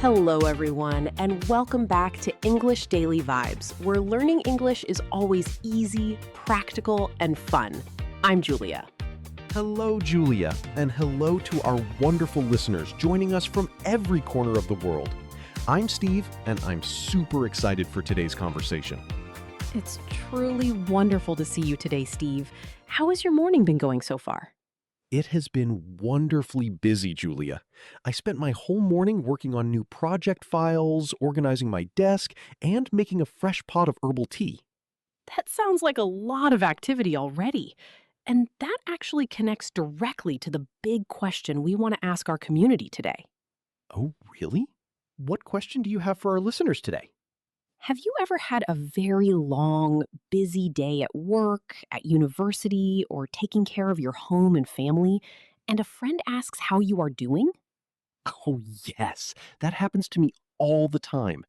Hello, everyone, and welcome back to English Daily Vibes, where learning English is always easy, practical, and fun. I'm Julia. Hello, Julia, and hello to our wonderful listeners joining us from every corner of the world. I'm Steve, and I'm super excited for today's conversation. It's truly wonderful to see you today, Steve. How has your morning been going so far? It has been wonderfully busy, Julia. I spent my whole morning working on new project files, organizing my desk, and making a fresh pot of herbal tea. That sounds like a lot of activity already. And that actually connects directly to the big question we want to ask our community today. Oh, really? What question do you have for our listeners today? Have you ever had a very long, busy day at work, at university, or taking care of your home and family, and a friend asks how you are doing? Oh, yes. That happens to me all the time.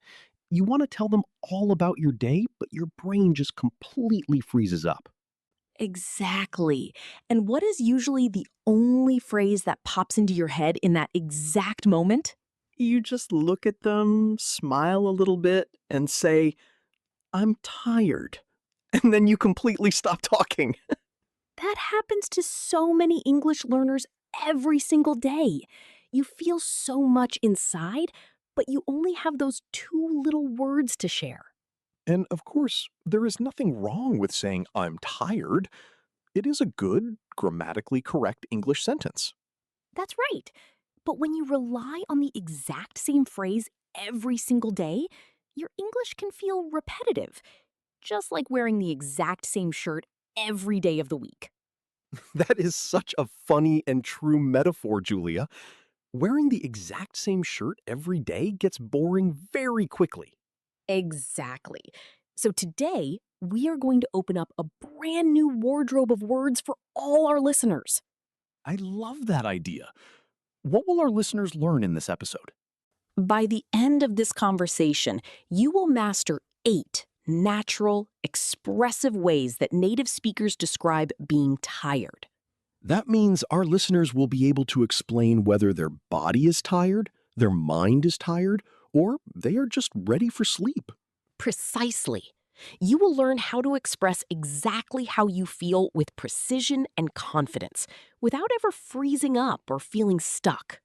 You want to tell them all about your day, but your brain just completely freezes up. Exactly. And what is usually the only phrase that pops into your head in that exact moment? You just look at them, smile a little bit, and say, I'm tired. And then you completely stop talking. That happens to so many English learners every single day. You feel so much inside, but you only have those two little words to share. And of course, there is nothing wrong with saying I'm tired. It is a good, grammatically correct English sentence. That's right. But when you rely on the exact same phrase every single day, your English can feel repetitive, just like wearing the exact same shirt every day of the week. That is such a funny and true metaphor, Julia. Wearing the exact same shirt every day gets boring very quickly. Exactly. So today, we are going to open up a brand new wardrobe of words for all our listeners. I love that idea. What will our listeners learn in this episode? By the end of this conversation, you will master 8 natural, expressive ways that native speakers describe being tired. That means our listeners will be able to explain whether their body is tired, their mind is tired, or they are just ready for sleep. Precisely. You will learn how to express exactly how you feel with precision and confidence without ever freezing up or feeling stuck.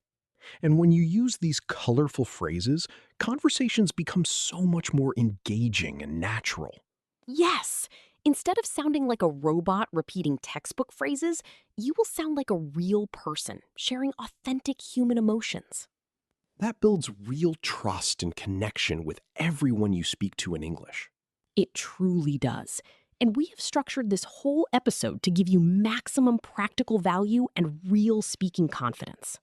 And when you use these colorful phrases, conversations become so much more engaging and natural. Yes! Instead of sounding like a robot repeating textbook phrases, you will sound like a real person sharing authentic human emotions. That builds real trust and connection with everyone you speak to in English. It truly does. And we have structured this whole episode to give you maximum practical value and real speaking confidence.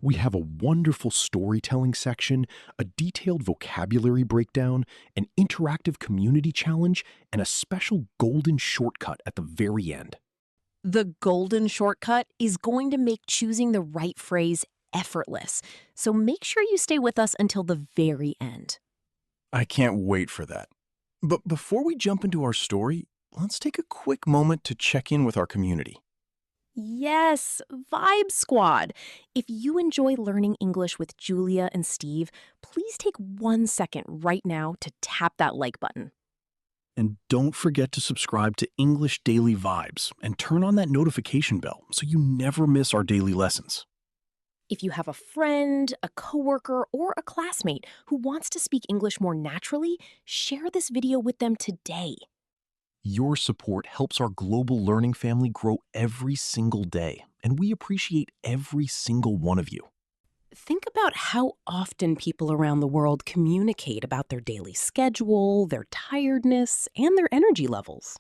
We have a wonderful storytelling section, a detailed vocabulary breakdown, an interactive community challenge, and a special golden shortcut at the very end. The golden shortcut is going to make choosing the right phrase effortless, so make sure you stay with us until the very end. I can't wait for that. But before we jump into our story, let's take a quick moment to check in with our community. Yes, Vibe Squad. If you enjoy learning English with Julia and Steve, please take 1 second right now to tap that like button. And don't forget to subscribe to English Daily Vibes and turn on that notification bell so you never miss our daily lessons. If you have a friend, a coworker, or a classmate who wants to speak English more naturally, share this video with them today. Your support helps our global learning family grow every single day, and we appreciate every single one of you. Think about how often people around the world communicate about their daily schedule, their tiredness, and their energy levels.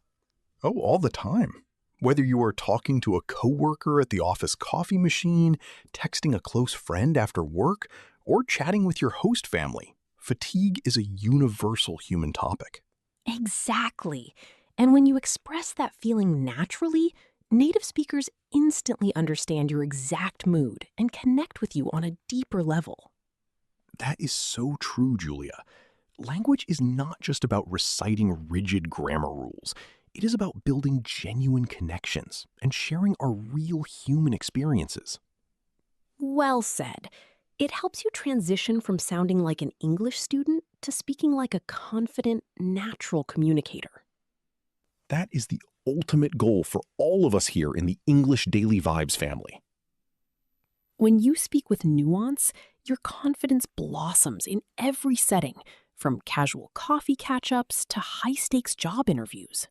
Oh, all the time. Whether you are talking to a coworker at the office coffee machine, texting a close friend after work, or chatting with your host family, fatigue is a universal human topic. Exactly. And when you express that feeling naturally, native speakers instantly understand your exact mood and connect with you on a deeper level. That is so true, Julia. Language is not just about reciting rigid grammar rules. It is about building genuine connections and sharing our real human experiences. Well said. It helps you transition from sounding like an English student to speaking like a confident, natural communicator. That is the ultimate goal for all of us here in the English Daily Vibes family. When you speak with nuance, your confidence blossoms in every setting, from casual coffee catch-ups to high-stakes job interviews.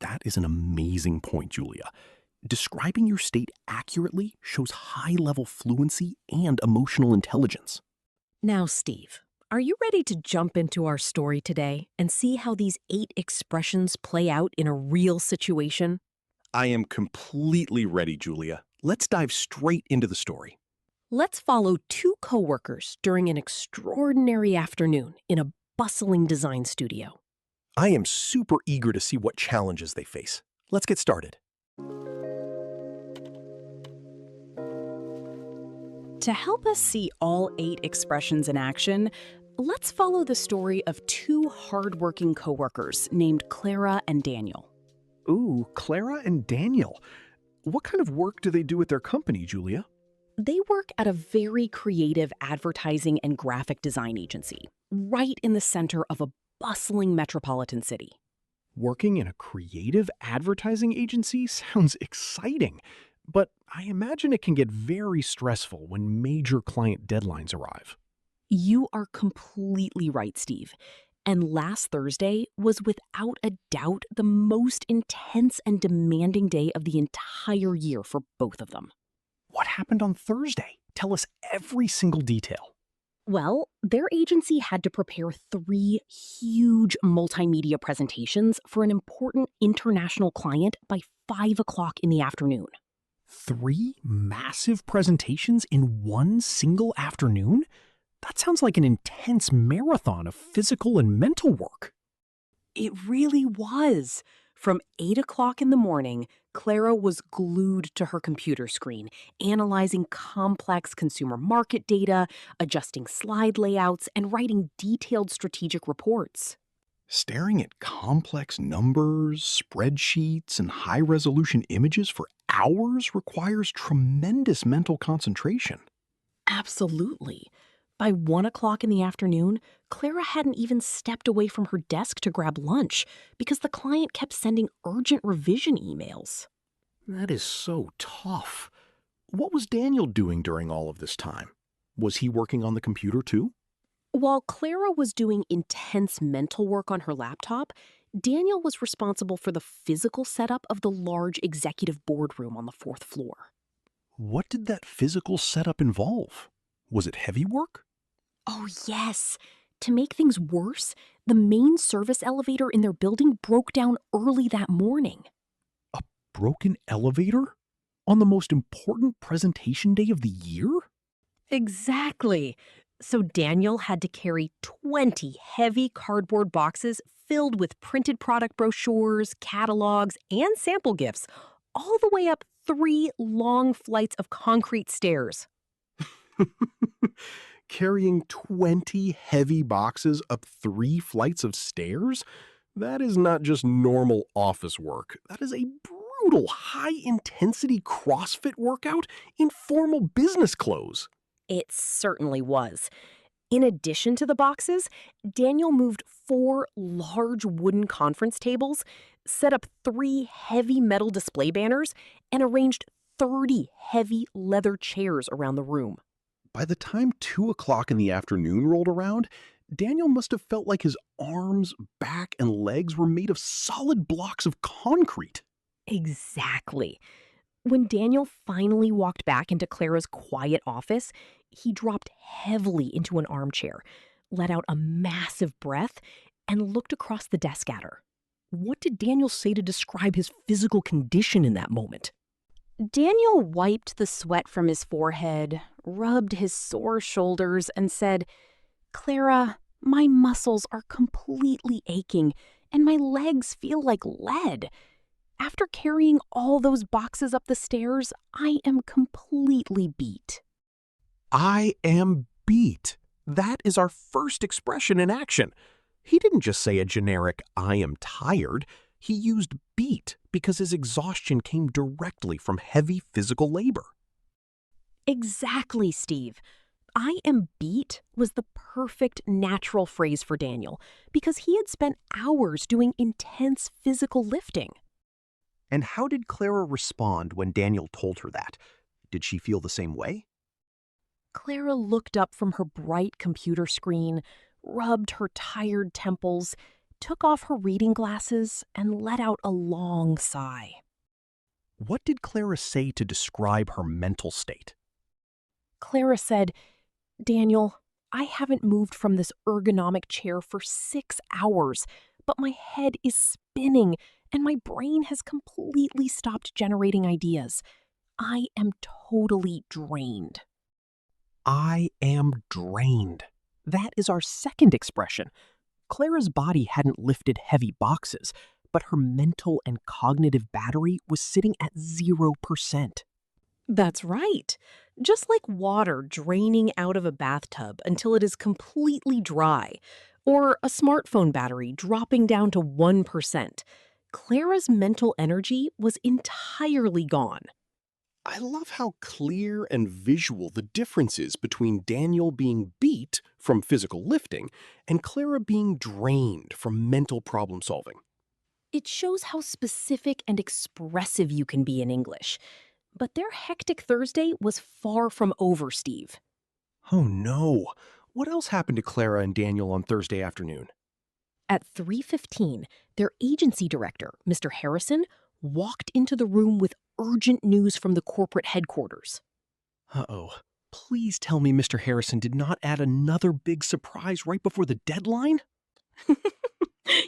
That is an amazing point, Julia. Describing your state accurately shows high-level fluency and emotional intelligence. Now, Steve, are you ready to jump into our story today and see how these 8 expressions play out in a real situation? I am completely ready, Julia. Let's dive straight into the story. Let's follow 2 coworkers during an extraordinary afternoon in a bustling design studio. I am super eager to see what challenges they face. Let's get started. To help us see all 8 expressions in action, let's follow the story of 2 hardworking coworkers named Clara and Daniel. Ooh, Clara and Daniel. What kind of work do they do at their company, Julia? They work at a very creative advertising and graphic design agency, right in the center of a bustling metropolitan city. Working in a creative advertising agency sounds exciting, but I imagine it can get very stressful when major client deadlines arrive. You are completely right, Steve. And last Thursday was without a doubt the most intense and demanding day of the entire year for both of them. What happened on Thursday? Tell us every single detail. Well, their agency had to prepare 3 huge multimedia presentations for an important international client by 5 o'clock in the afternoon. 3 massive presentations in one single afternoon? That sounds like an intense marathon of physical and mental work. It really was. From 8 o'clock in the morning, Clara was glued to her computer screen, analyzing complex consumer market data, adjusting slide layouts, and writing detailed strategic reports. Staring at complex numbers, spreadsheets, and high-resolution images for hours requires tremendous mental concentration. Absolutely. By 1 o'clock in the afternoon, Clara hadn't even stepped away from her desk to grab lunch because the client kept sending urgent revision emails. That is so tough. What was Daniel doing during all of this time? Was he working on the computer too? While Clara was doing intense mental work on her laptop, Daniel was responsible for the physical setup of the large executive boardroom on the 4th floor. What did that physical setup involve? Was it heavy work? Oh, yes. To make things worse, the main service elevator in their building broke down early that morning. A broken elevator? On the most important presentation day of the year? Exactly. So Daniel had to carry 20 heavy cardboard boxes filled with printed product brochures, catalogs, and sample gifts, all the way up 3 long flights of concrete stairs. Carrying 20 heavy boxes up 3 flights of stairs? That is not just normal office work. That is a brutal, high-intensity CrossFit workout in formal business clothes. It certainly was. In addition to the boxes, Daniel moved 4 large wooden conference tables, set up 3 heavy metal display banners, and arranged 30 heavy leather chairs around the room. By the time 2 o'clock in the afternoon rolled around, Daniel must have felt like his arms, back, and legs were made of solid blocks of concrete. Exactly. When Daniel finally walked back into Clara's quiet office, he dropped heavily into an armchair, let out a massive breath, and looked across the desk at her. What did Daniel say to describe his physical condition in that moment? Daniel wiped the sweat from his forehead, rubbed his sore shoulders, and said, "Clara, my muscles are completely aching, and my legs feel like lead. After carrying all those boxes up the stairs, I am completely beat." I am beat. That is our first expression in action. He didn't just say a generic, I am tired. He used beat because his exhaustion came directly from heavy physical labor. Exactly, Steve. I am beat was the perfect natural phrase for Daniel because he had spent hours doing intense physical lifting. And how did Clara respond when Daniel told her that? Did she feel the same way? Clara looked up from her bright computer screen, rubbed her tired temples, took off her reading glasses, and let out a long sigh. What did Clara say to describe her mental state? Clara said, "Daniel, I haven't moved from this ergonomic chair for 6 hours, but my head is spinning and my brain has completely stopped generating ideas. I am totally drained." I am drained. That is our second expression. Clara's body hadn't lifted heavy boxes, but her mental and cognitive battery was sitting at 0%. That's right. Just like water draining out of a bathtub until it is completely dry, or a smartphone battery dropping down to 1%, Clara's mental energy was entirely gone. I love how clear and visual the difference is between Daniel being beat from physical lifting and Clara being drained from mental problem solving. It shows how specific and expressive you can be in English. But their hectic Thursday was far from over, Steve. Oh no. What else happened to Clara and Daniel on Thursday afternoon? At 3:15, their agency director, Mr. Harrison, walked into the room with urgent news from the corporate headquarters. Uh-oh. Please tell me Mr. Harrison did not add another big surprise right before the deadline?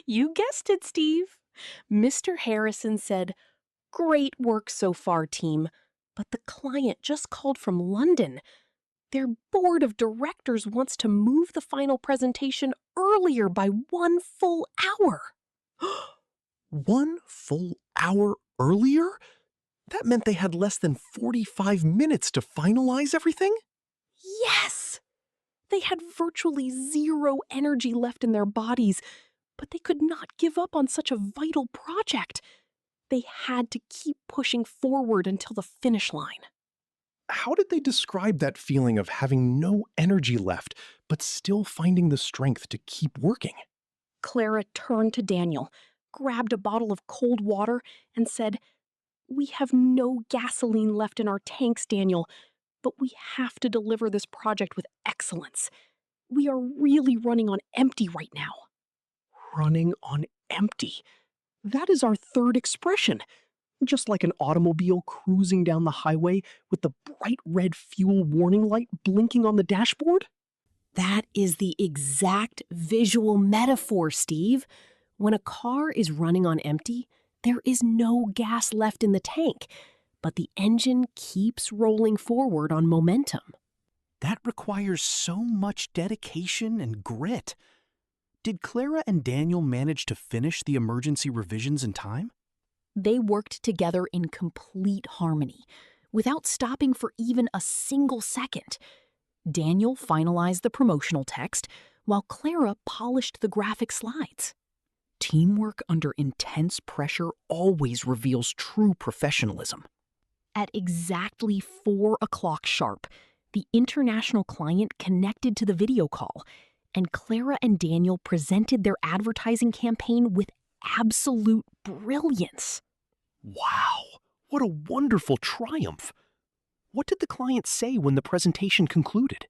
You guessed it, Steve. Mr. Harrison said, "Great work so far, team, but the client just called from London. Their board of directors wants to move the final presentation earlier by 1 full hour." 1 full hour earlier? That meant they had less than 45 minutes to finalize everything? Yes! They had virtually zero energy left in their bodies, but they could not give up on such a vital project. They had to keep pushing forward until the finish line. How did they describe that feeling of having no energy left, but still finding the strength to keep working? Clara turned to Daniel, grabbed a bottle of cold water, and said, "We have no gasoline left in our tanks, Daniel, but we have to deliver this project with excellence. We are really running on empty right now." Running on empty. That is our third expression. Just like an automobile cruising down the highway with the bright red fuel warning light blinking on the dashboard? That is the exact visual metaphor, Steve. When a car is running on empty, there is no gas left in the tank, but the engine keeps rolling forward on momentum. That requires so much dedication and grit. Did Clara and Daniel manage to finish the emergency revisions in time? They worked together in complete harmony, without stopping for even a single second. Daniel finalized the promotional text, while Clara polished the graphic slides. Teamwork under intense pressure always reveals true professionalism. At exactly 4 o'clock sharp, the international client connected to the video call, and Clara and Daniel presented their advertising campaign with absolute brilliance. Wow, what a wonderful triumph! What did the client say when the presentation concluded?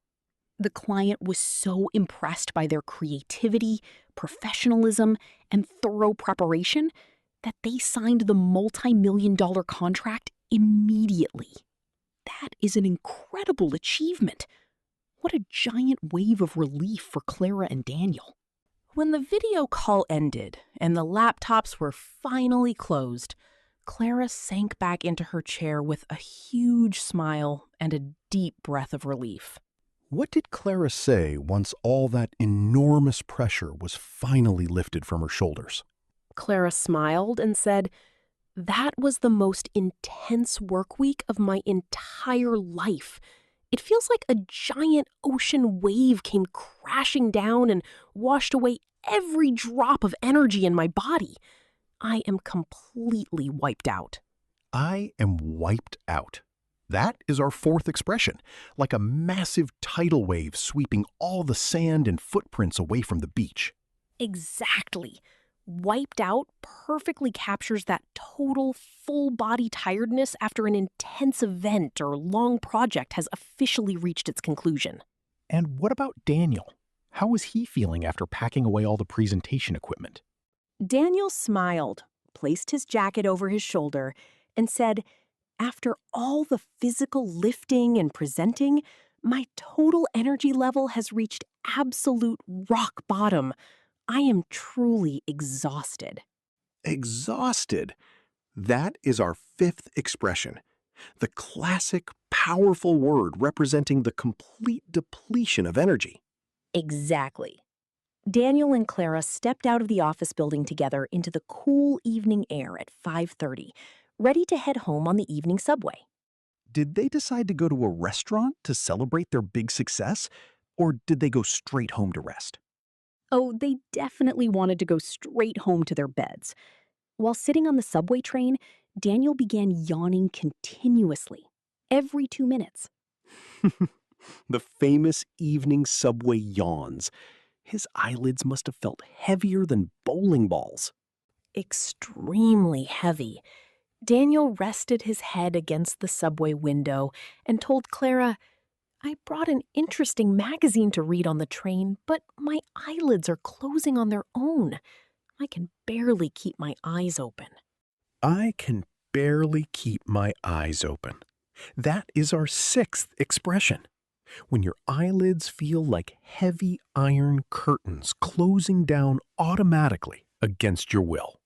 The client was so impressed by their creativity, professionalism, and thorough preparation that they signed the multi-million-dollar contract immediately. That is an incredible achievement. What a giant wave of relief for Clara and Daniel. When the video call ended and the laptops were finally closed, Clara sank back into her chair with a huge smile and a deep breath of relief. What did Clara say once all that enormous pressure was finally lifted from her shoulders? Clara smiled and said, "That was the most intense work week of my entire life. It feels like a giant ocean wave came crashing down and washed away every drop of energy in my body. I am completely wiped out." I am wiped out. That is our fourth expression, like a massive tidal wave sweeping all the sand and footprints away from the beach. Exactly. Wiped out perfectly captures that total full body tiredness after an intense event or long project has officially reached its conclusion. And what about Daniel? How was he feeling after packing away all the presentation equipment? Daniel smiled, placed his jacket over his shoulder, and said, "After all the physical lifting and presenting, my total energy level has reached absolute rock bottom. I am truly exhausted." Exhausted. That is our fifth expression. The classic, powerful word representing the complete depletion of energy. Exactly. Daniel and Clara stepped out of the office building together into the cool evening air at 5:30, ready to head home on the evening subway. Did they decide to go to a restaurant to celebrate their big success, or did they go straight home to rest? Oh, they definitely wanted to go straight home to their beds. While sitting on the subway train, Daniel began yawning continuously, every 2 minutes. The famous evening subway yawns. His eyelids must have felt heavier than bowling balls. Extremely heavy. Daniel rested his head against the subway window and told Clara, "I brought an interesting magazine to read on the train, but my eyelids are closing on their own. I can barely keep my eyes open." I can barely keep my eyes open. That is our sixth expression. When your eyelids feel like heavy iron curtains closing down automatically against your will.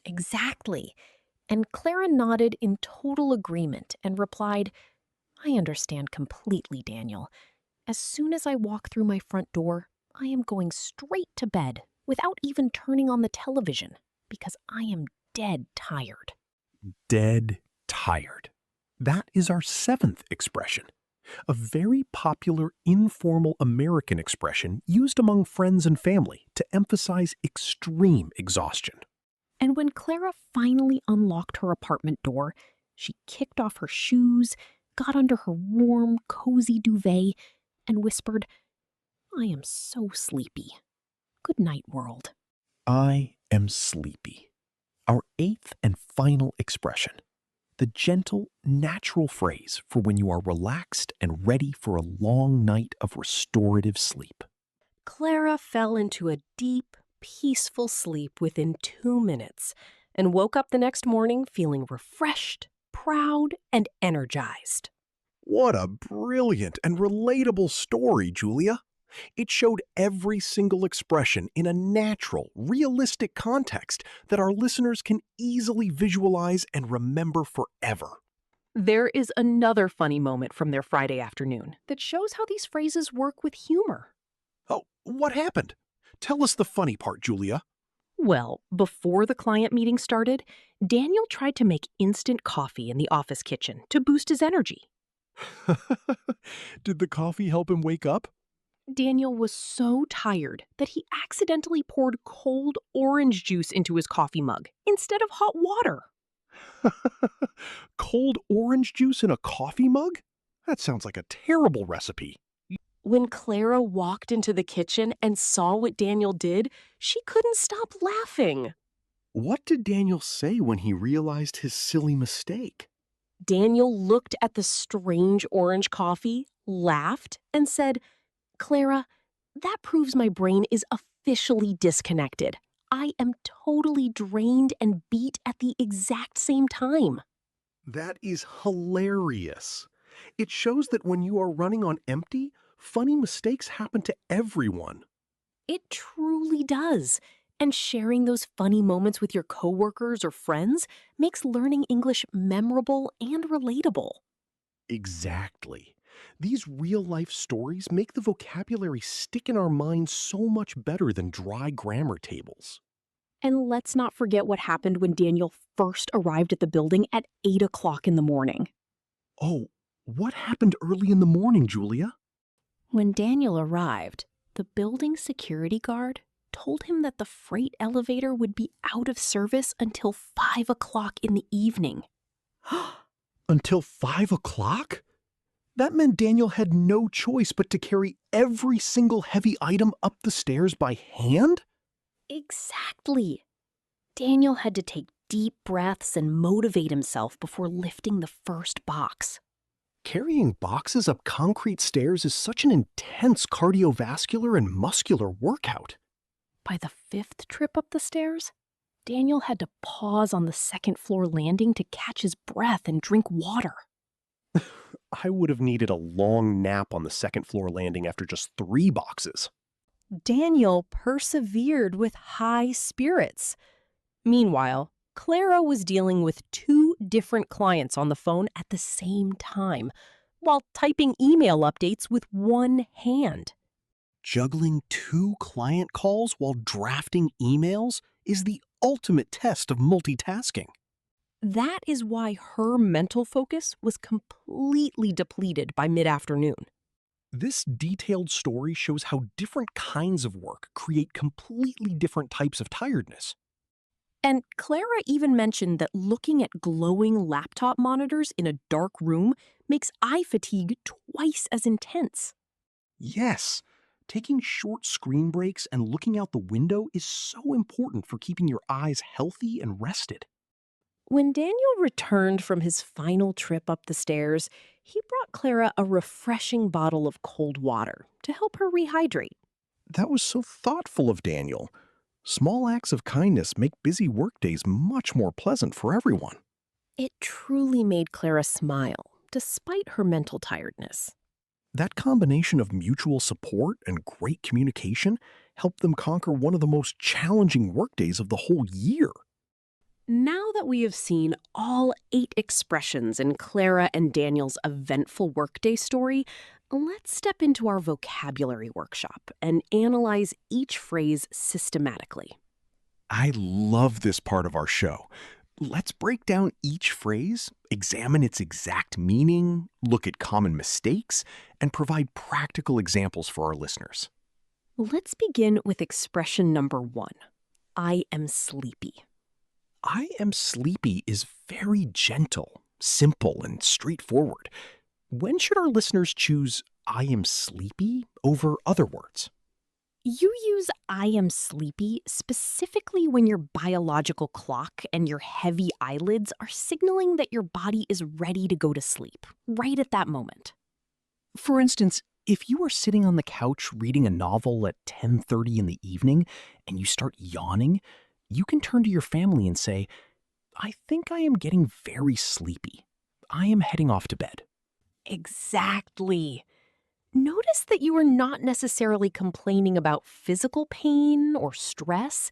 Exactly. And Clara nodded in total agreement and replied, "I understand completely, Daniel. As soon as I walk through my front door, I am going straight to bed without even turning on the television because I am dead tired." Dead tired. That is our seventh expression. A very popular informal American expression used among friends and family to emphasize extreme exhaustion. And when Clara finally unlocked her apartment door, she kicked off her shoes, got under her warm, cozy duvet, and whispered, "I am so sleepy. Good night, world." I am sleepy. Our eighth and final expression. The gentle, natural phrase for when you are relaxed and ready for a long night of restorative sleep. Clara fell into a deep, peaceful sleep within 2 minutes and woke up the next morning feeling refreshed, proud, and energized. What a brilliant and relatable story, Julia. It showed every single expression in a natural, realistic context that our listeners can easily visualize and remember forever. There is another funny moment from their Friday afternoon that shows how these phrases work with humor. Oh, what happened? Tell us the funny part, Julia. Well, before the client meeting started, Daniel tried to make instant coffee in the office kitchen to boost his energy. Did the coffee help him wake up? Daniel was so tired that he accidentally poured cold orange juice into his coffee mug instead of hot water. Cold orange juice in a coffee mug? That sounds like a terrible recipe. When Clara walked into the kitchen and saw what Daniel did, she couldn't stop laughing. What did Daniel say when he realized his silly mistake? Daniel looked at the strange orange coffee, laughed, and said, "Clara, that proves my brain is officially disconnected. I am totally drained and beat at the exact same time." That is hilarious. It shows that when you are running on empty, funny mistakes happen to everyone. It truly does. And sharing those funny moments with your coworkers or friends makes learning English memorable and relatable. Exactly. These real-life stories make the vocabulary stick in our minds so much better than dry grammar tables. And let's not forget what happened when Daniel first arrived at the building at 8 o'clock in the morning. Oh, what happened early in the morning, Julia? When Daniel arrived, the building security guard told him that the freight elevator would be out of service until 5 o'clock in the evening. Until 5 o'clock? That meant Daniel had no choice but to carry every single heavy item up the stairs by hand? Exactly. Daniel had to take deep breaths and motivate himself before lifting the first box. Carrying boxes up concrete stairs is such an intense cardiovascular and muscular workout. By the fifth trip up the stairs, Daniel had to pause on the second floor landing to catch his breath and drink water. I would have needed a long nap on the second floor landing after just 3 boxes. Daniel persevered with high spirits. Meanwhile, Clara was dealing with 2 different clients on the phone at the same time, while typing email updates with one hand. Juggling 2 client calls while drafting emails is the ultimate test of multitasking. That is why her mental focus was completely depleted by mid-afternoon. This detailed story shows how different kinds of work create completely different types of tiredness. And Clara even mentioned that looking at glowing laptop monitors in a dark room makes eye fatigue twice as intense. Yes, taking short screen breaks and looking out the window is so important for keeping your eyes healthy and rested. When Daniel returned from his final trip up the stairs, he brought Clara a refreshing bottle of cold water to help her rehydrate. That was so thoughtful of Daniel. Small acts of kindness make busy workdays much more pleasant for everyone. It truly made Clara smile, despite her mental tiredness. That combination of mutual support and great communication helped them conquer one of the most challenging workdays of the whole year. Now that we have seen all 8 expressions in Clara and Daniel's eventful workday story, let's step into our vocabulary workshop and analyze each phrase systematically. I love this part of our show. Let's break down each phrase, examine its exact meaning, look at common mistakes, and provide practical examples for our listeners. Let's begin with expression number 1. I am sleepy. I am sleepy is very gentle, simple, and straightforward. When should our listeners choose I am sleepy over other words? You use I am sleepy specifically when your biological clock and your heavy eyelids are signaling that your body is ready to go to sleep, right at that moment. For instance, if you are sitting on the couch reading a novel at 10:30 in the evening and you start yawning, you can turn to your family and say, I think I am getting very sleepy. I am heading off to bed. Exactly. Notice that you are not necessarily complaining about physical pain or stress.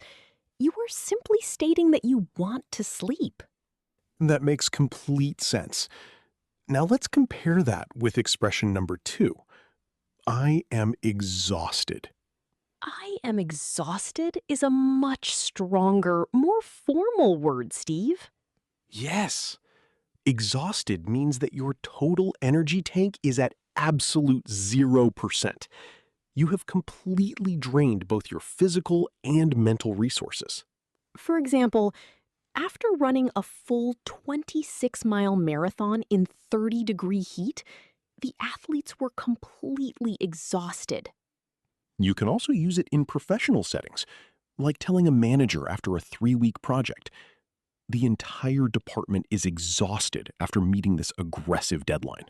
You are simply stating that you want to sleep. That makes complete sense. Now let's compare that with expression number 2. I am exhausted. I am exhausted is a much stronger, more formal word, Steve. Yes. Exhausted means that your total energy tank is at absolute 0%. You have completely drained both your physical and mental resources. For example, after running a full 26-mile marathon in 30-degree heat, the athletes were completely exhausted. You can also use it in professional settings, like telling a manager after a 3-week project, the entire department is exhausted after meeting this aggressive deadline.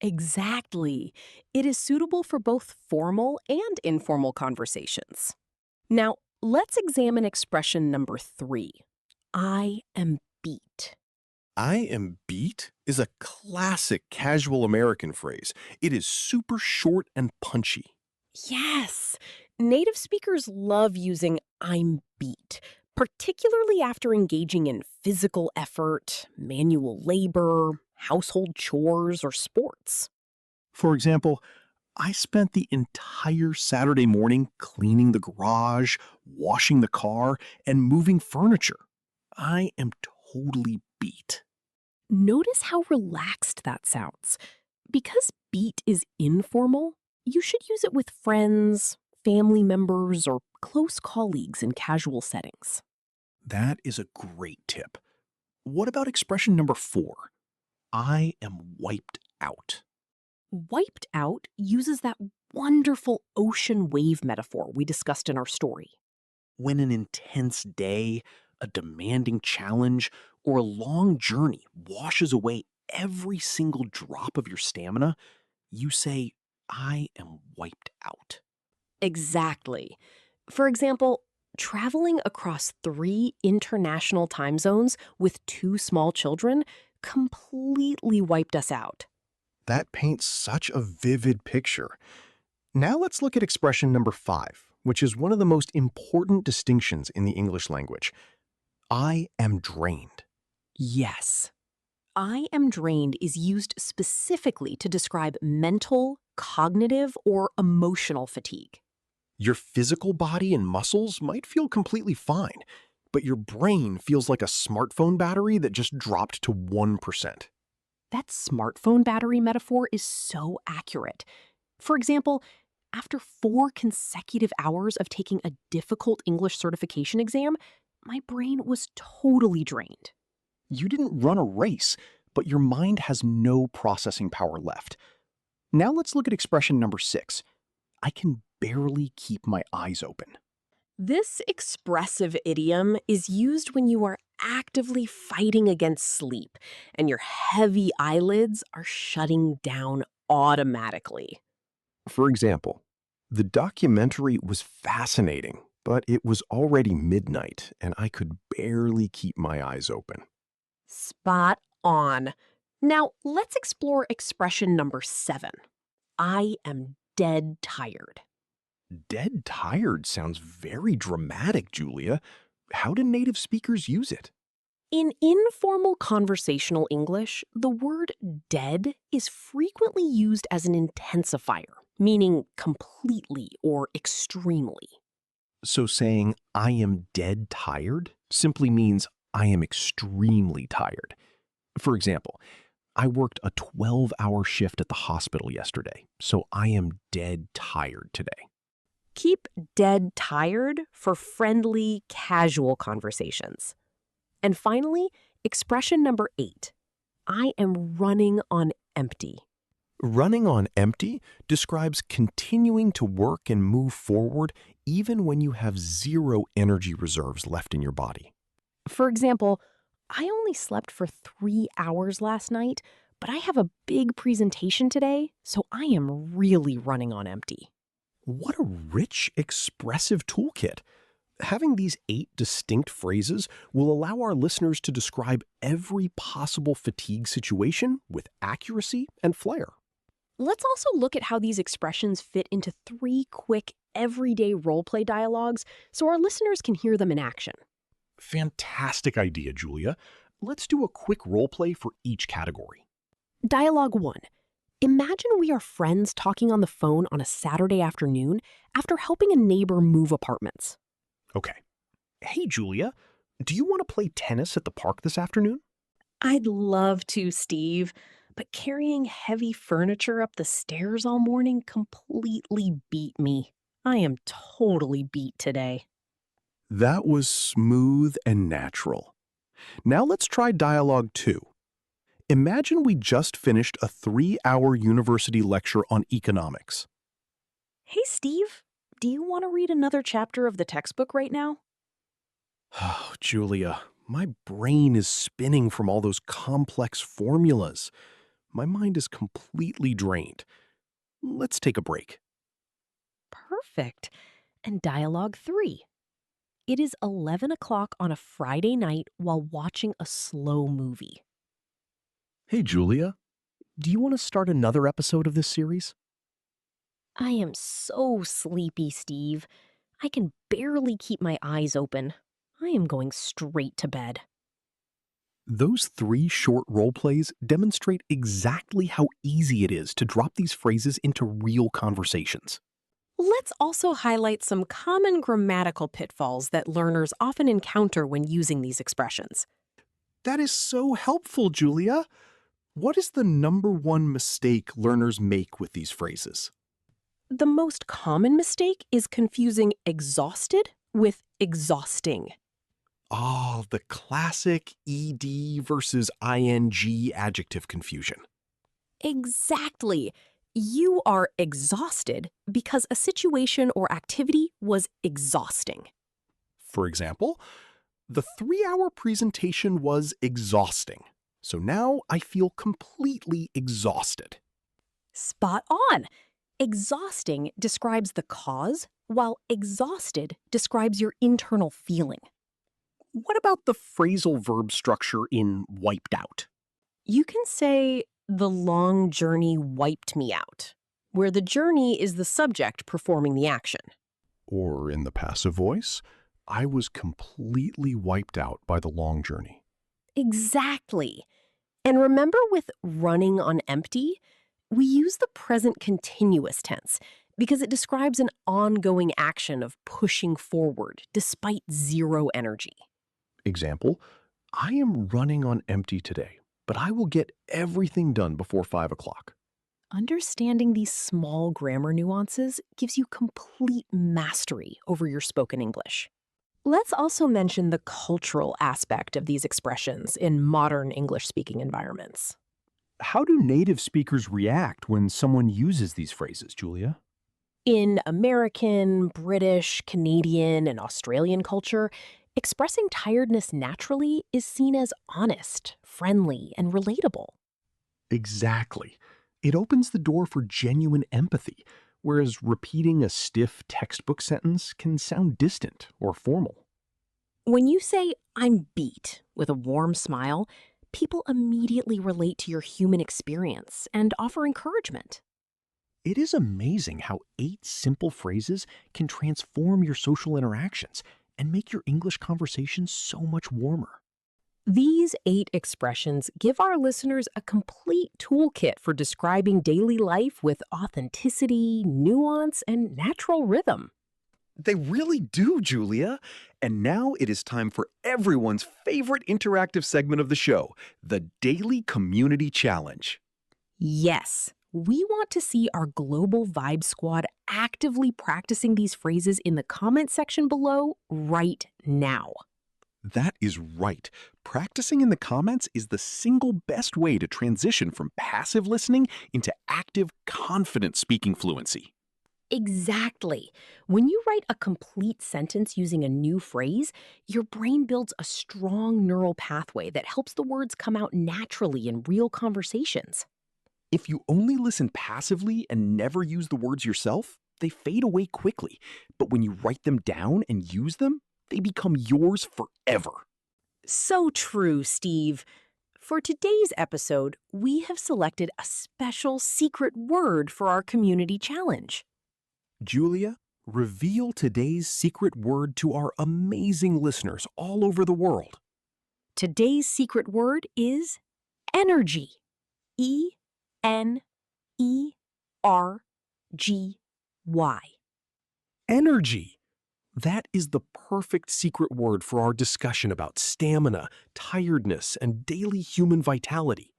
Exactly. It is suitable for both formal and informal conversations. Now, let's examine expression number 3. I am beat. I am beat is a classic casual American phrase. It is super short and punchy. Yes, native speakers love using I'm beat, particularly after engaging in physical effort, manual labor, household chores, or sports. For example, I spent the entire Saturday morning cleaning the garage, washing the car, and moving furniture. I am totally beat. Notice how relaxed that sounds. Because beat is informal, you should use it with friends, family members, or close colleagues in casual settings. That is a great tip. What about expression number 4? I am wiped out. Wiped out uses that wonderful ocean wave metaphor we discussed in our story. When an intense day, a demanding challenge, or a long journey washes away every single drop of your stamina, you say, I am wiped out. Exactly. For example, traveling across 3 international time zones with 2 small children completely wiped us out. That paints such a vivid picture. Now let's look at expression number 5, which is one of the most important distinctions in the English language. I am drained. Yes. I am drained is used specifically to describe mental, cognitive, or emotional fatigue. Your physical body and muscles might feel completely fine, but your brain feels like a smartphone battery that just dropped to 1%. That smartphone battery metaphor is so accurate. For example, after 4 consecutive hours of taking a difficult English certification exam, my brain was totally drained. You didn't run a race, but your mind has no processing power left. Now let's look at expression number 6. I can barely keep my eyes open. This expressive idiom is used when you are actively fighting against sleep and your heavy eyelids are shutting down automatically. For example, the documentary was fascinating, but it was already midnight and I could barely keep my eyes open. Spot on. Now, let's explore expression number 7. I am dead tired. Dead tired sounds very dramatic, Julia. How do native speakers use it? In informal conversational English, the word dead is frequently used as an intensifier, meaning completely or extremely. So saying I am dead tired simply means I am extremely tired. For example, I worked a 12-hour shift at the hospital yesterday, so I am dead tired today. Keep dead tired for friendly, casual conversations. And finally, expression number 8. I am running on empty. Running on empty describes continuing to work and move forward even when you have zero energy reserves left in your body. For example, I only slept for 3 hours last night, but I have a big presentation today, so I am really running on empty. What a rich, expressive toolkit. Having these 8 distinct phrases will allow our listeners to describe every possible fatigue situation with accuracy and flair. Let's also look at how these expressions fit into 3 quick, everyday role-play dialogues so our listeners can hear them in action. Fantastic idea, Julia. Let's do a quick role play for each category. Dialogue 1. Imagine we are friends talking on the phone on a Saturday afternoon after helping a neighbor move apartments. Okay. Hey, Julia, do you want to play tennis at the park this afternoon? I'd love to, Steve, but carrying heavy furniture up the stairs all morning completely beat me. I am totally beat today. That was smooth and natural. Now let's try dialogue 2. Imagine we just finished a 3-hour university lecture on economics. Hey, Steve, do you want to read another chapter of the textbook right now? Oh, Julia, my brain is spinning from all those complex formulas. My mind is completely drained. Let's take a break. Perfect. And dialogue 3. It is 11 o'clock on a Friday night while watching a slow movie. Hey, Julia, do you want to start another episode of this series? I am so sleepy, Steve. I can barely keep my eyes open. I am going straight to bed. Those 3 short role plays demonstrate exactly how easy it is to drop these phrases into real conversations. Let's also highlight some common grammatical pitfalls that learners often encounter when using these expressions. That is so helpful, Julia. What is the number one mistake learners make with these phrases? The most common mistake is confusing exhausted with exhausting. Oh, the classic ed versus ing adjective confusion. Exactly. You are exhausted because a situation or activity was exhausting. For example, the 3-hour presentation was exhausting. So now I feel completely exhausted. Spot on. Exhausting describes the cause, while exhausted describes your internal feeling. What about the phrasal verb structure in wiped out? You can say, the long journey wiped me out, where the journey is the subject performing the action. Or in the passive voice, I was completely wiped out by the long journey. Exactly. And remember with running on empty, we use the present continuous tense because it describes an ongoing action of pushing forward despite zero energy. Example, I am running on empty today, but I will get everything done before 5 o'clock. Understanding these small grammar nuances gives you complete mastery over your spoken English. Let's also mention the cultural aspect of these expressions in modern English-speaking environments. How do native speakers react when someone uses these phrases, Julia? In American, British, Canadian, and Australian culture, expressing tiredness naturally is seen as honest, friendly, and relatable. Exactly. It opens the door for genuine empathy, whereas repeating a stiff textbook sentence can sound distant or formal. When you say, I'm beat, with a warm smile, people immediately relate to your human experience and offer encouragement. It is amazing how 8 simple phrases can transform your social interactions and make your English conversation so much warmer. These 8 expressions give our listeners a complete toolkit for describing daily life with authenticity, nuance, and natural rhythm. They really do, Julia. And now it is time for everyone's favorite interactive segment of the show, the Daily Community Challenge. Yes, we want to see our Global Vibe Squad actively practicing these phrases in the comment section below right now. That is right. Practicing in the comments is the single best way to transition from passive listening into active, confident speaking fluency. Exactly. When you write a complete sentence using a new phrase, your brain builds a strong neural pathway that helps the words come out naturally in real conversations. If you only listen passively and never use the words yourself, they fade away quickly. But when you write them down and use them, they become yours forever. So true, Steve. For today's episode, we have selected a special secret word for our community challenge. Julia, reveal today's secret word to our amazing listeners all over the world. Today's secret word is energy. E-N-E-R-G-Y. Energy. That is the perfect secret word for our discussion about stamina, tiredness, and daily human vitality.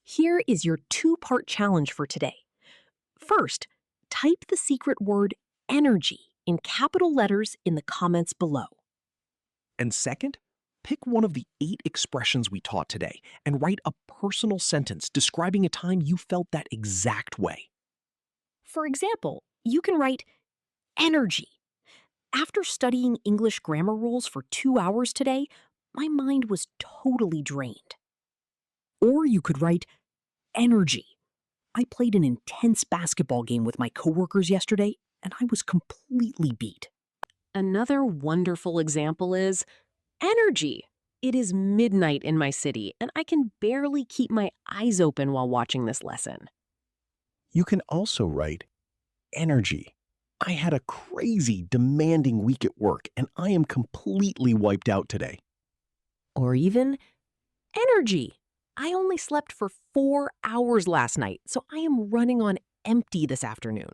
Here is your 2-part challenge for today. First, type the secret word energy in capital letters in the comments below. And second, pick one of the 8 expressions we taught today and write a personal sentence describing a time you felt that exact way. For example, you can write energy. After studying English grammar rules for 2 hours today, my mind was totally drained. Or you could write energy. I played an intense basketball game with my coworkers yesterday, and I was completely beat. Another wonderful example is energy. It is midnight in my city, and I can barely keep my eyes open while watching this lesson. You can also write energy. I had a crazy, demanding week at work, and I am completely wiped out today. Or even energy. I only slept for 4 hours last night, so I am running on empty this afternoon.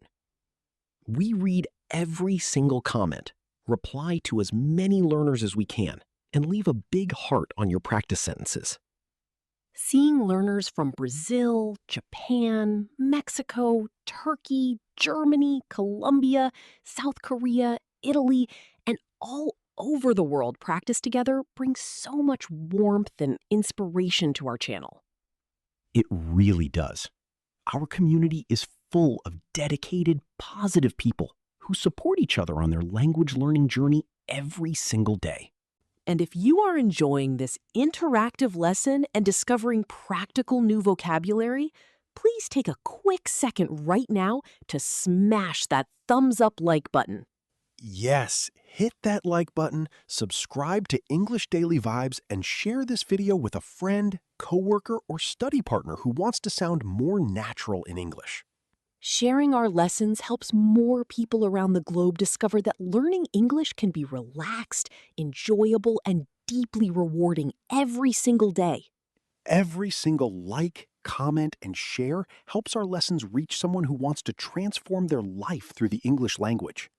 We read every single comment, reply to as many learners as we can, and leave a big heart on your practice sentences. Seeing learners from Brazil, Japan, Mexico, Turkey, Germany, Colombia, South Korea, Italy, and all over the world practice together brings so much warmth and inspiration to our channel. It really does. Our community is full of dedicated, positive people who support each other on their language learning journey every single day. And if you are enjoying this interactive lesson and discovering practical new vocabulary, please take a quick second right now to smash that thumbs up like button. Yes, hit that like button, subscribe to English Daily Vibes, and share this video with a friend, coworker, or study partner who wants to sound more natural in English. Sharing our lessons helps more people around the globe discover that learning English can be relaxed, enjoyable, and deeply rewarding every single day. Every single like, comment, and share helps our lessons reach someone who wants to transform their life through the English language.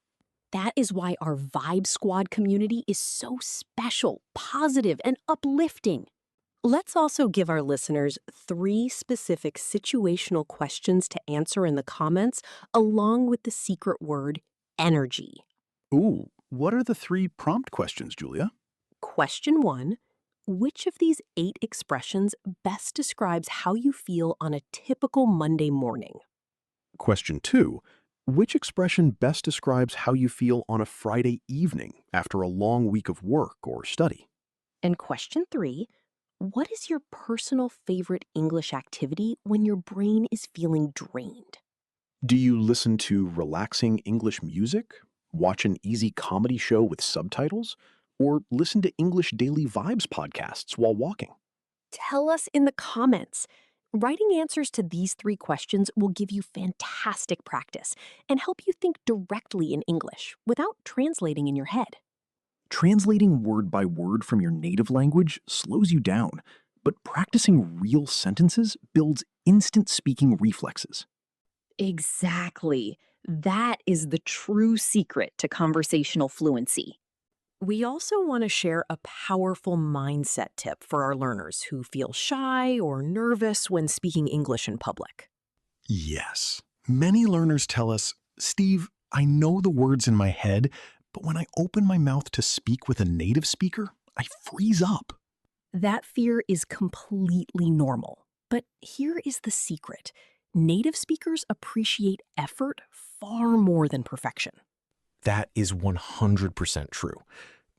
That is why our Vibe Squad community is so special, positive, and uplifting. Let's also give our listeners 3 specific situational questions to answer in the comments, along with the secret word, energy. Ooh, what are the 3 prompt questions, Julia? Question 1. Which of these 8 expressions best describes how you feel on a typical Monday morning? Question 2. Which expression best describes how you feel on a Friday evening after a long week of work or study? And question 3. What is your personal favorite English activity when your brain is feeling drained? Do you listen to relaxing English music, watch an easy comedy show with subtitles, or listen to English Daily Vibes podcasts while walking? Tell us in the comments. Writing answers to these 3 questions will give you fantastic practice and help you think directly in English without translating in your head. Translating word by word from your native language slows you down, but practicing real sentences builds instant speaking reflexes. Exactly. That is the true secret to conversational fluency. We also want to share a powerful mindset tip for our learners who feel shy or nervous when speaking English in public. Yes. Many learners tell us, Steve, I know the words in my head, but when I open my mouth to speak with a native speaker, I freeze up. That fear is completely normal. But here is the secret. Native speakers appreciate effort far more than perfection. That is 100% true.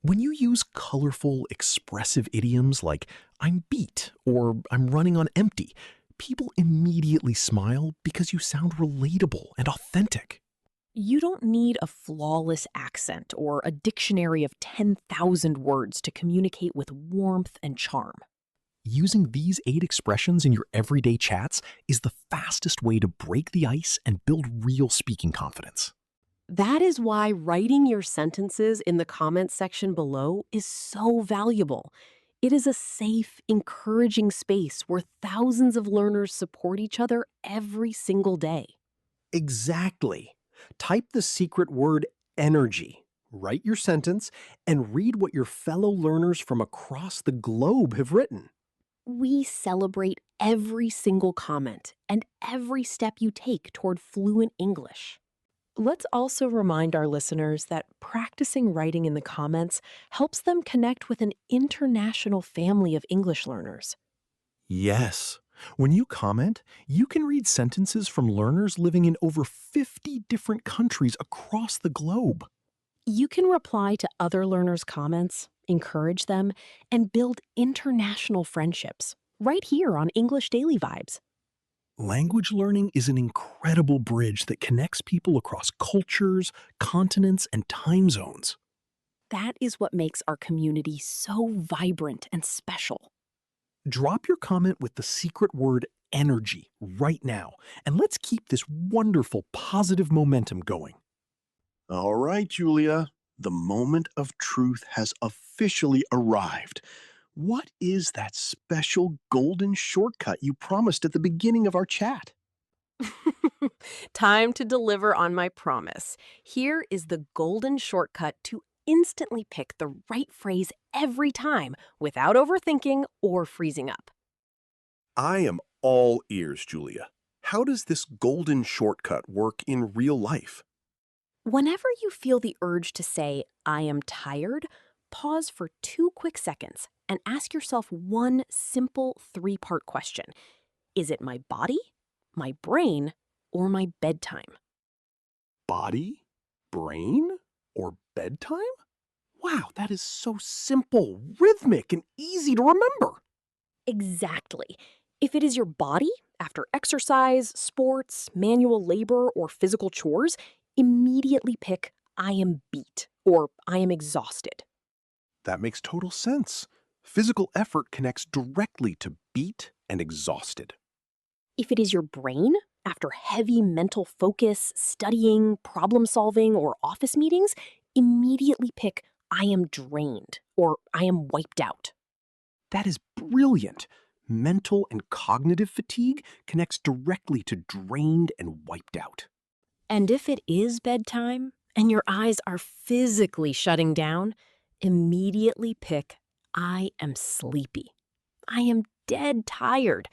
When you use colorful, expressive idioms like I'm beat or I'm running on empty, people immediately smile because you sound relatable and authentic. You don't need a flawless accent or a dictionary of 10,000 words to communicate with warmth and charm. Using these 8 expressions in your everyday chats is the fastest way to break the ice and build real speaking confidence. That is why writing your sentences in the comments section below is so valuable. It is a safe, encouraging space where thousands of learners support each other every single day. Exactly. Type the secret word energy, write your sentence, and read what your fellow learners from across the globe have written. We celebrate every single comment and every step you take toward fluent English. Let's also remind our listeners that practicing writing in the comments helps them connect with an international family of English learners. Yes. When you comment, you can read sentences from learners living in over 50 different countries across the globe. You can reply to other learners' comments, encourage them, and build international friendships right here on English Daily Vibes. Language learning is an incredible bridge that connects people across cultures, continents, and time zones. That is what makes our community so vibrant and special. Drop your comment with the secret word energy right now, and let's keep this wonderful positive momentum going. All right, Julia, the moment of truth has officially arrived. What is that special golden shortcut you promised at the beginning of our chat? Time to deliver on my promise. Here is the golden shortcut to instantly pick the right phrase every time without overthinking or freezing up. I am all ears, Julia. How does this golden shortcut work in real life? Whenever you feel the urge to say, I am tired, pause for 2 quick seconds and ask yourself one simple 3-part question. Is it my body, my brain, or my bedtime? Body, brain, or bedtime? Wow, that is so simple, rhythmic, and easy to remember. Exactly. If it is your body, after exercise, sports, manual labor, or physical chores, immediately pick I am beat or I am exhausted. That makes total sense. Physical effort connects directly to beat and exhausted. If it is your brain, after heavy mental focus, studying, problem solving, or office meetings, immediately pick I am drained or I am wiped out. That is brilliant. Mental and cognitive fatigue connects directly to drained and wiped out. And if it is bedtime and your eyes are physically shutting down, immediately pick I am sleepy. I am dead tired,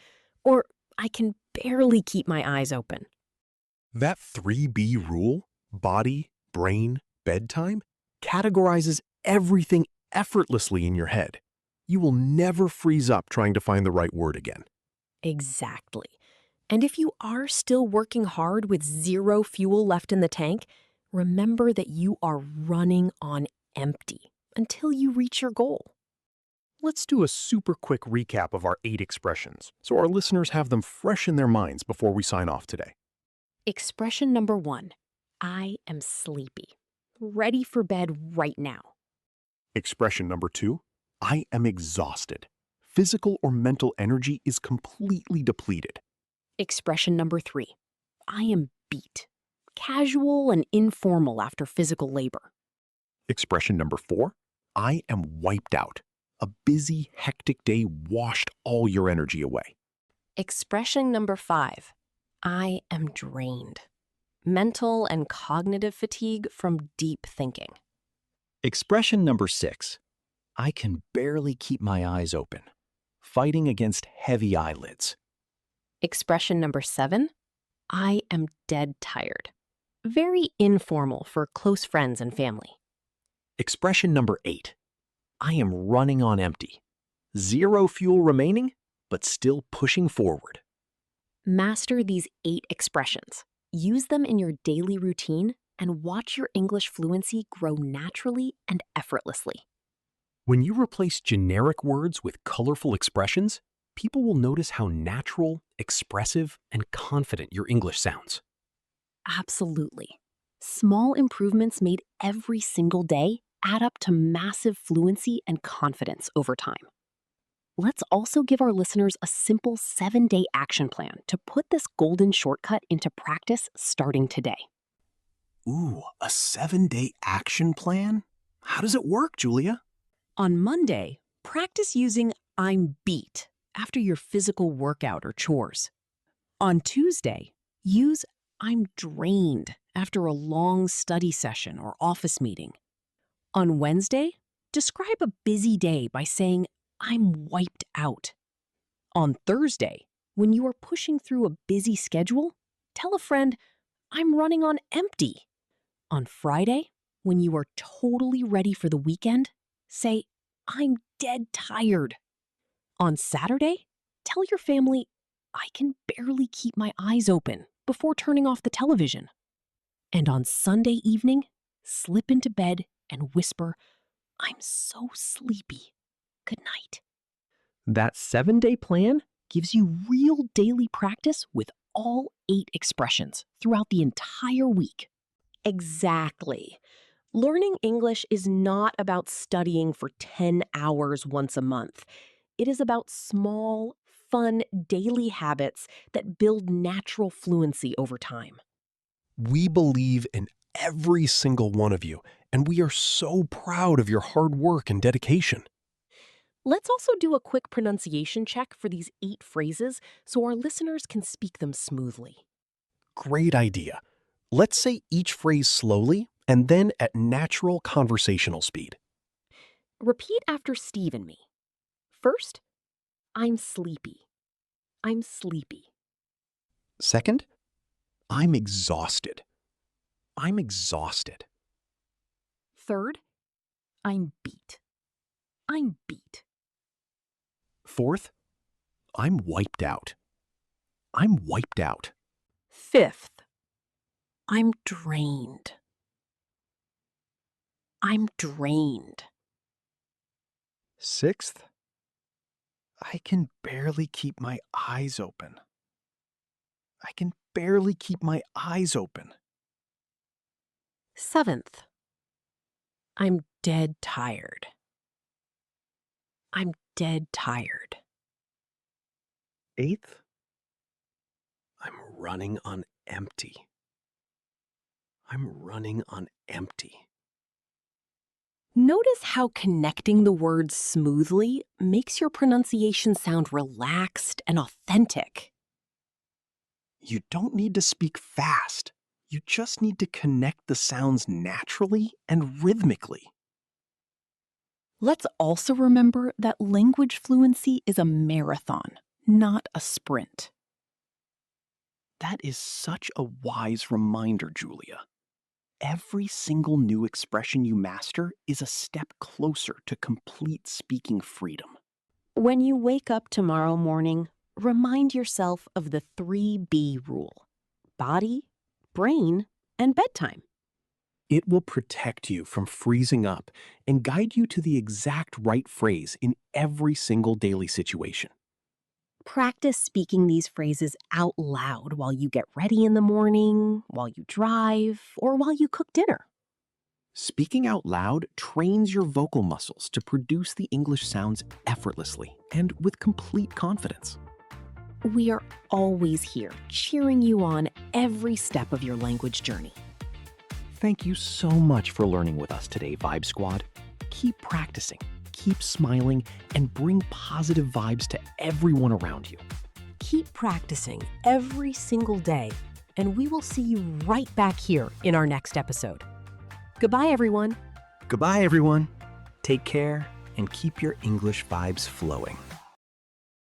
or I can barely keep my eyes open. That 3B rule, body, brain, bedtime, categorizes everything effortlessly in your head. You will never freeze up trying to find the right word again. Exactly. And if you are still working hard with 0 fuel left in the tank, remember that you are running on empty until you reach your goal. Let's do a super quick recap of our 8 expressions so our listeners have them fresh in their minds before we sign off today. Expression number 1, I am sleepy. Ready for bed right now. Expression number 2, I am exhausted. Physical or mental energy is completely depleted. Expression number 3, I am beat. Casual and informal after physical labor. Expression number 4, I am wiped out. A busy, hectic day washed all your energy away. Expression number 5, I am drained. Mental and cognitive fatigue from deep thinking. Expression number 6. I can barely keep my eyes open. Fighting against heavy eyelids. Expression number 7, I am dead tired. Very informal for close friends and family. Expression number 8. I am running on empty. 0 fuel remaining, but still pushing forward. Master these 8 expressions. Use them in your daily routine and watch your English fluency grow naturally and effortlessly. When you replace generic words with colorful expressions, people will notice how natural, expressive, and confident your English sounds. Absolutely. Small improvements made every single day add up to massive fluency and confidence over time. Let's also give our listeners a simple 7-day action plan to put this golden shortcut into practice starting today. Ooh, a 7-day action plan? How does it work, Julia? On Monday, practice using I'm beat after your physical workout or chores. On Tuesday, use I'm drained after a long study session or office meeting. On Wednesday, describe a busy day by saying I'm wiped out. On Thursday, when you are pushing through a busy schedule, tell a friend, I'm running on empty. On Friday, when you are totally ready for the weekend, say, I'm dead tired. On Saturday, tell your family, I can barely keep my eyes open before turning off the television. And on Sunday evening, slip into bed and whisper, I'm so sleepy. Good night. That 7-day plan gives you real daily practice with all 8 expressions throughout the entire week. Exactly. Learning English is not about studying for 10 hours once a month. It is about small, fun daily habits that build natural fluency over time. We believe in every single one of you, and we are so proud of your hard work and dedication. Let's also do a quick pronunciation check for these 8 phrases so our listeners can speak them smoothly. Great idea. Let's say each phrase slowly and then at natural conversational speed. Repeat after Steve and me. First, I'm sleepy. I'm sleepy. Second, I'm exhausted. I'm exhausted. Third, I'm beat. I'm beat. Fourth, I'm wiped out. I'm wiped out. Fifth, I'm drained. I'm drained. Sixth, I can barely keep my eyes open. I can barely keep my eyes open. Seventh, I'm dead tired. I'm dead tired. Eighth, I'm running on empty. I'm running on empty. Notice how connecting the words smoothly makes your pronunciation sound relaxed and authentic. You don't need to speak fast. You just need to connect the sounds naturally and rhythmically. Let's also remember that language fluency is a marathon, not a sprint. That is such a wise reminder, Julia. Every single new expression you master is a step closer to complete speaking freedom. When you wake up tomorrow morning, remind yourself of the 3B rule: body, brain, and bedtime. It will protect you from freezing up and guide you to the exact right phrase in every single daily situation. Practice speaking these phrases out loud while you get ready in the morning, while you drive, or while you cook dinner. Speaking out loud trains your vocal muscles to produce the English sounds effortlessly and with complete confidence. We are always here, cheering you on every step of your language journey. Thank you so much for learning with us today, Vibe Squad. Keep practicing, keep smiling, and bring positive vibes to everyone around you. Keep practicing every single day, and we will see you right back here in our next episode. Goodbye, everyone. Goodbye, everyone. Take care and keep your English vibes flowing.